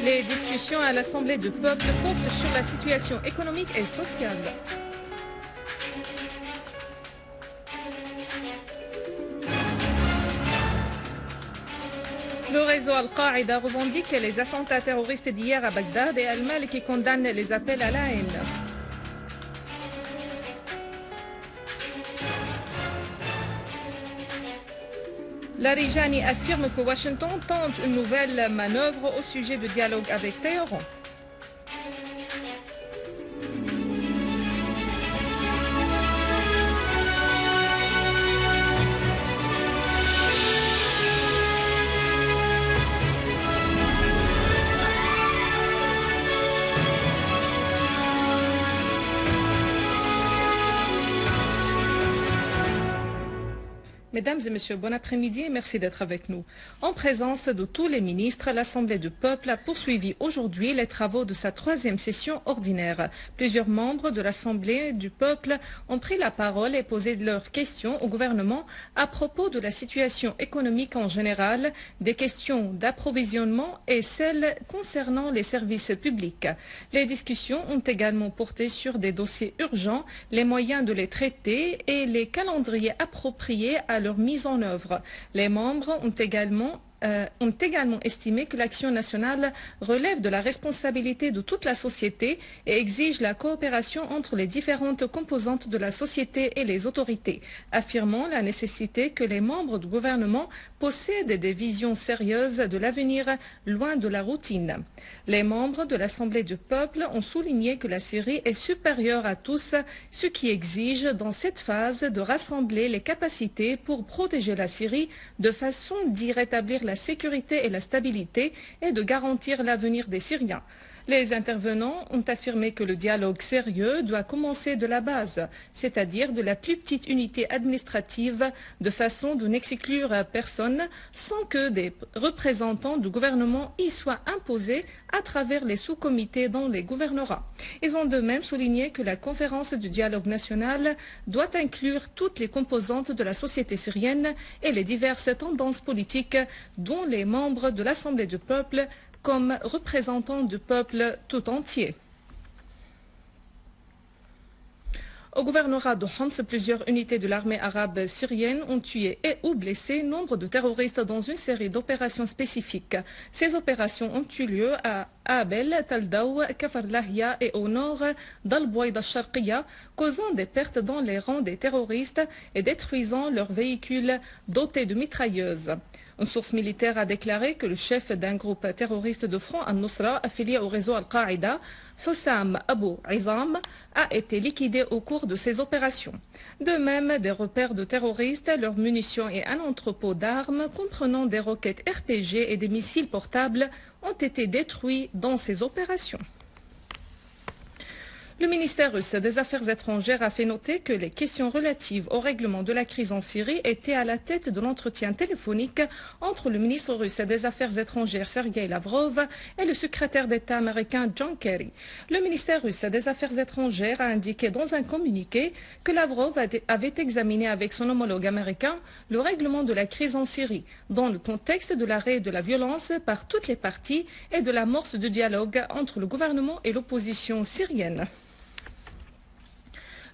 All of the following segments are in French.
Les discussions à l'Assemblée du peuple portent sur la situation économique et sociale. Le réseau Al-Qaïda revendique les attentats terroristes d'hier à Bagdad et Al-Maliki condamne les appels à la haine. Larijani affirme que Washington tente une nouvelle manœuvre au sujet du dialogue avec Téhéran. Mesdames et messieurs, bon après-midi et merci d'être avec nous. En présence de tous les ministres, l'Assemblée du peuple a poursuivi aujourd'hui les travaux de sa troisième session ordinaire. Plusieurs membres de l'Assemblée du peuple ont pris la parole et posé leurs questions au gouvernement à propos de la situation économique en général, des questions d'approvisionnement et celles concernant les services publics. Les discussions ont également porté sur des dossiers urgents, les moyens de les traiter et les calendriers appropriés à leur mise en œuvre. Les membres ont également estimé que l'action nationale relève de la responsabilité de toute la société et exige la coopération entre les différentes composantes de la société et les autorités, affirmant la nécessité que les membres du gouvernement possèdent des visions sérieuses de l'avenir loin de la routine. Les membres de l'Assemblée du peuple ont souligné que la Syrie est supérieure à tous, ce qui exige dans cette phase de rassembler les capacités pour protéger la Syrie de façon d'y rétablir la sécurité et la stabilité et de garantir l'avenir des Syriens. Les intervenants ont affirmé que le dialogue sérieux doit commencer de la base, c'est-à-dire de la plus petite unité administrative, de façon de n'exclure personne sans que des représentants du gouvernement y soient imposés à travers les sous-comités dont les gouvernera. Ils ont de même souligné que la conférence du dialogue national doit inclure toutes les composantes de la société syrienne et les diverses tendances politiques dont les membres de l'Assemblée du peuple comme représentants du peuple tout entier. Au gouvernorat de Homs, plusieurs unités de l'armée arabe syrienne ont tué et ou blessé nombre de terroristes dans une série d'opérations spécifiques. Ces opérations ont eu lieu à Abel, Taldaou, Kafar Lahia et au nord d'Al-Bouaïda Sharqiya, causant des pertes dans les rangs des terroristes et détruisant leurs véhicules dotés de mitrailleuses. Une source militaire a déclaré que le chef d'un groupe terroriste de Front al-Nusra affilié au réseau Al-Qaïda, Hussam Abu Izam, a été liquidé au cours de ces opérations. De même, des repères de terroristes, leurs munitions et un entrepôt d'armes comprenant des roquettes RPG et des missiles portables ont été détruits dans ces opérations. Le ministère russe des Affaires étrangères a fait noter que les questions relatives au règlement de la crise en Syrie étaient à la tête de l'entretien téléphonique entre le ministre russe des Affaires étrangères Sergei Lavrov et le secrétaire d'État américain John Kerry. Le ministère russe des Affaires étrangères a indiqué dans un communiqué que Lavrov avait examiné avec son homologue américain le règlement de la crise en Syrie, dans le contexte de l'arrêt de la violence par toutes les parties et de l'amorce du dialogue entre le gouvernement et l'opposition syrienne.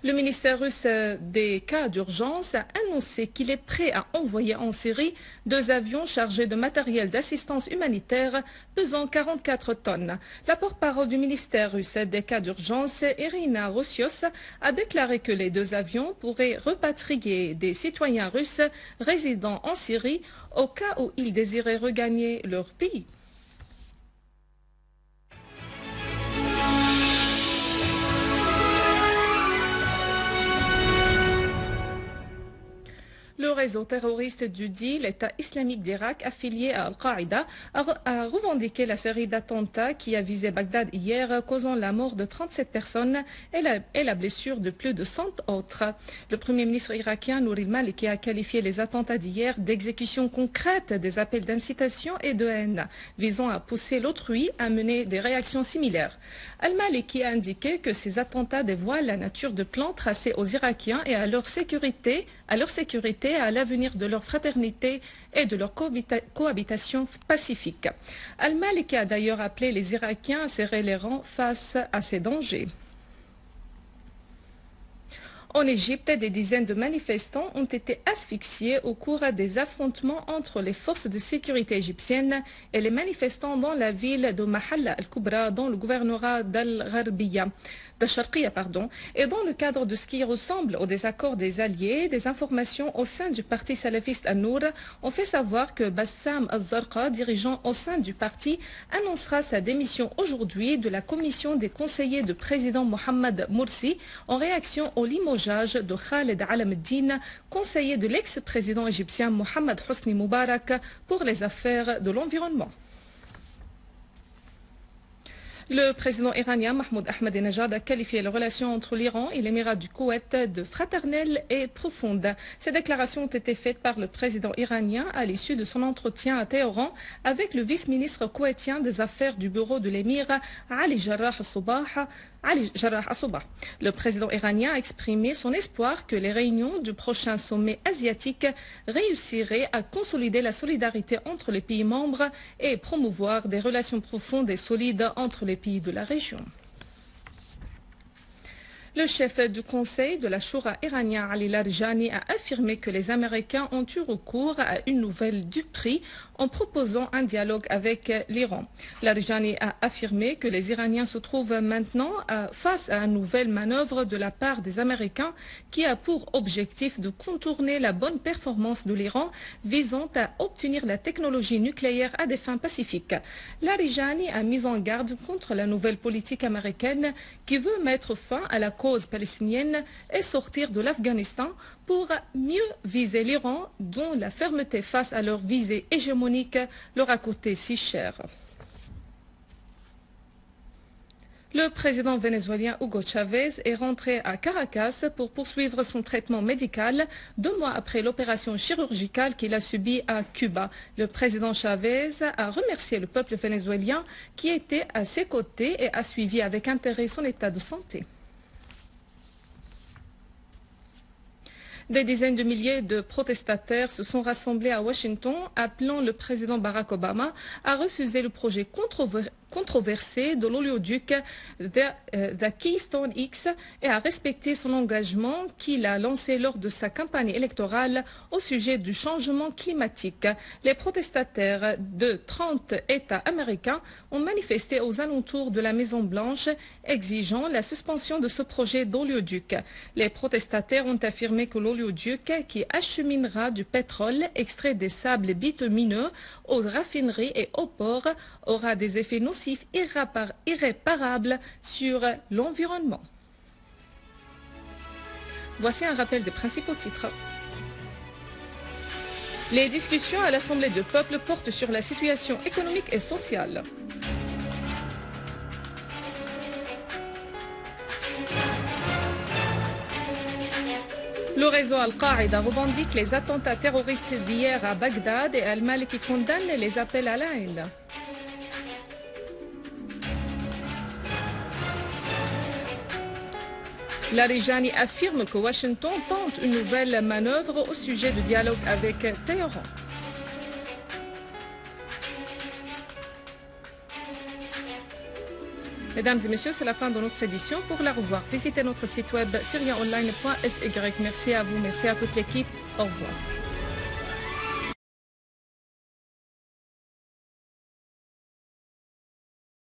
Le ministère russe des cas d'urgence a annoncé qu'il est prêt à envoyer en Syrie 2 avions chargés de matériel d'assistance humanitaire pesant 44 tonnes. La porte-parole du ministère russe des cas d'urgence, Irina Rossios, a déclaré que les 2 avions pourraient repatrier des citoyens russes résidant en Syrie au cas où ils désiraient regagner leur pays. Le réseau terroriste du dit l'État islamique d'Irak, affilié à Al-Qaïda, a revendiqué la série d'attentats qui a visé Bagdad hier, causant la mort de 37 personnes et la blessure de plus de 100 autres. Le Premier ministre irakien Nouri al-Maliki a qualifié les attentats d'hier d'exécution concrète des appels d'incitation et de haine, visant à pousser l'autrui à mener des réactions similaires. Al-Maliki a indiqué que ces attentats dévoilent la nature de plans tracés aux Irakiens et à leur sécurité et à à l'avenir de leur fraternité et de leur cohabitation pacifique. Al-Maliki a d'ailleurs appelé les Irakiens à serrer les rangs face à ces dangers. En Égypte, des dizaines de manifestants ont été asphyxiés au cours des affrontements entre les forces de sécurité égyptiennes et les manifestants dans la ville de Mahalla al-Kubra, dans le gouvernorat d'Al-Gharbiya. Et dans le cadre de ce qui ressemble au désaccord des alliés, des informations au sein du parti salafiste An-Nour ont fait savoir que Bassam al-Zarqa, dirigeant au sein du parti, annoncera sa démission aujourd'hui de la commission des conseillers de président Mohamed Morsi en réaction au limogeage de Khaled Alam-Din, conseiller de l'ex-président égyptien Mohamed Hosni Moubarak pour les affaires de l'environnement. Le président iranien Mahmoud Ahmadinejad a qualifié les relations entre l'Iran et l'Émirat du Koweït de fraternelles et profondes. Ces déclarations ont été faites par le président iranien à l'issue de son entretien à Téhéran avec le vice-ministre koweïtien des Affaires du bureau de l'émir Ali Jarrah Assobah. Le président iranien a exprimé son espoir que les réunions du prochain sommet asiatique réussiraient à consolider la solidarité entre les pays membres et promouvoir des relations profondes et solides entre les pays de la région. Le chef du conseil de la Choura iranien Ali Larijani a affirmé que les Américains ont eu recours à une nouvelle duperie en proposant un dialogue avec l'Iran. Larijani a affirmé que les Iraniens se trouvent maintenant face à une nouvelle manœuvre de la part des Américains qui a pour objectif de contourner la bonne performance de l'Iran visant à obtenir la technologie nucléaire à des fins pacifiques. Larijani a mis en garde contre la nouvelle politique américaine qui veut mettre fin à la cause palestinienne et sortir de l'Afghanistan pour mieux viser l'Iran dont la fermeté face à leur visée hégémonique leur a coûté si cher. Le président vénézuélien Hugo Chavez est rentré à Caracas pour poursuivre son traitement médical 2 mois après l'opération chirurgicale qu'il a subie à Cuba. Le président Chavez a remercié le peuple vénézuélien qui était à ses côtés et a suivi avec intérêt son état de santé. Des dizaines de milliers de protestataires se sont rassemblés à Washington, appelant le président Barack Obama à refuser le projet controversé de l'oléoduc The Keystone X et à respecter son engagement qu'il a lancé lors de sa campagne électorale au sujet du changement climatique. Les protestataires de 30 États américains ont manifesté aux alentours de la Maison-Blanche, exigeant la suspension de ce projet d'oléoduc. Les protestataires ont affirmé que l'oléoduc qui acheminera du pétrole extrait des sables bitumineux aux raffineries et aux ports aura des effets nocifs irréparables sur l'environnement. Voici un rappel des principaux titres. Les discussions à l'Assemblée du peuple portent sur la situation économique et sociale. Le réseau Al-Qaïda revendique les attentats terroristes d'hier à Bagdad et Al-Maliki condamne les appels à la haine. Larijani affirme que Washington tente une nouvelle manœuvre au sujet du dialogue avec Téhéran. Mesdames et messieurs, c'est la fin de notre édition. Pour la revoir, visitez notre site web syriaonline.sy. Merci à vous, merci à toute l'équipe. Au revoir.